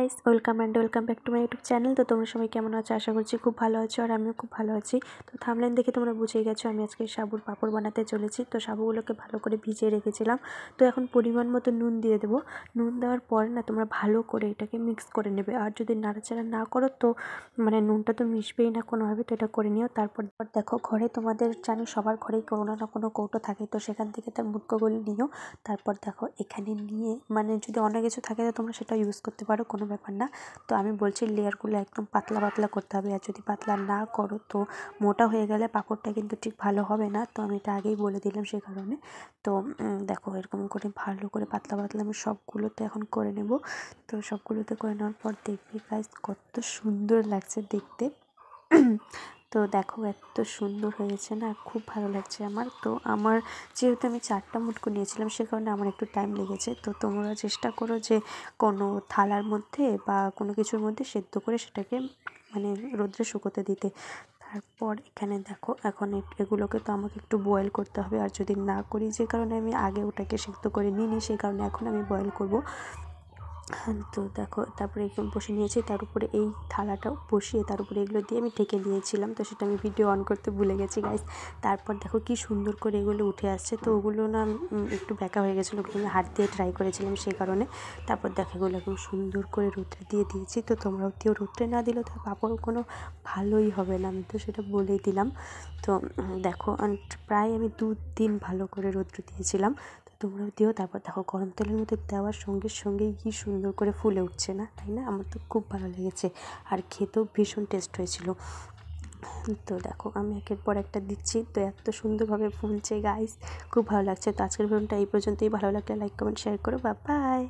Guys, welcome back to my YouTube channel. তো তোমরা সবাই কেমন আছো? আশা করছি খুব ভালো আছো, আর আমিও খুব ভালো আছি। তো থাম্বনেল দেখে তোমরা বুঝেই গেছো আমি আজকে সাবুর পাঁপড় বানাতে চলেছি। তো সাবুগুলোকে ভালো করে ভিজিয়ে রেখেছিলাম। তো এখন পরিমাণ মতো নুন দিয়ে দেবো। নুন দেওয়ার পর না তোমরা ভালো করে এটাকে মিক্স করে নেবে। আর যদি নাড়াচাড়া না করো তো মানে নুনটা তো মিশবেই না কোনোভাবে। তো এটা করে নিও। তারপর দেখো, ঘরে তোমাদের জানি সবার ঘরেই কোনো না কোনো কৌটো থাকে, তো সেখান থেকে তার মুটকোগুলো নিও। তারপর দেখো এখানে নিয়ে মানে যদি অনেক কিছু থাকে তো তোমরা সেটা ইউজ করতে পারো, কোনো ব্যাপার না। তো আমি বলছি লেয়ারগুলো একদম পাতলা পাতলা করতে হবে, আর যদি পাতলা না করো তো মোটা হয়ে গেলে পাঁপড়টা কিন্তু ঠিক ভালো হবে না। তো আমি এটা আগেই বলে দিলাম সে কারণে। তো দেখো এরকম করে ভালো করে পাতলা পাতলা আমি সবগুলোতে এখন করে নেব। তো সবগুলোতে করে নেওয়ার পর দেখবি গাইস কত সুন্দর লাগছে দেখতে। তো দেখো এত সুন্দর হয়েছে না, খুব ভালো লাগছে আমার। তো আমার যেহেতু আমি 4টা মুটকো নিয়েছিলাম সে কারণে আমার একটু টাইম লেগেছে। তো তোমরা চেষ্টা করো যে কোনো থালার মধ্যে বা কোনো কিছুর মধ্যে সেদ্ধ করে সেটাকে মানে রোদ্রে শুকোতে দিতে। তারপর এখানে দেখো এখন এগুলোকে তো আমাকে একটু বয়েল করতে হবে, আর যদি না করি যে কারণে আমি আগে ওটাকে সেদ্ধ করে নিই সেই কারণে এখন আমি বয়েল করব। তো দেখো তারপরে এখানে বসে নিয়েছি, তার উপরে এই থালাটাও বসিয়ে তার উপরে এগুলো দিয়ে আমি ঢেকে দিয়েছিলাম। তো সেটা আমি ভিডিও অন করতে ভুলে গেছি গাইস। তারপর দেখো কি সুন্দর করে এগুলো উঠে আসছে। তো ওগুলো না একটু ব্যাকা হয়ে গেছিলো, ওগুলো আমি হাত দিয়ে ট্রাই করেছিলাম সেই কারণে। তারপর দেখো এগুলো একদম সুন্দর করে রোদ্রে দিয়ে দিয়েছি। তো তোমরাও দিও, রোদ্রে না দিলেও তার পাঁপড় কোনো ভালোই হবে না, আমি তো সেটা বলেই দিলাম। তো দেখো প্রায় আমি 2 দিন ভালো করে রোদ্রে দিয়েছিলাম। তোমরাও দিও। তারপর দেখো গরম তেলের মধ্যে দেওয়ার সঙ্গে সঙ্গেই কি সুন্দর করে ফুলে উঠছে না, তাই না? আমার তো খুব ভালো লেগেছে, আর খেতেও ভীষণ টেস্ট হয়েছিল। তো দেখো আমি একের পর একটা দিচ্ছি, তো এত সুন্দরভাবে ফুলছে গাইস, খুব ভালো লাগছে। তো আজকের ভিডিওটা এই পর্যন্তই। ভালো লাগলে লাইক কমেন্ট শেয়ার করো। Bye bye.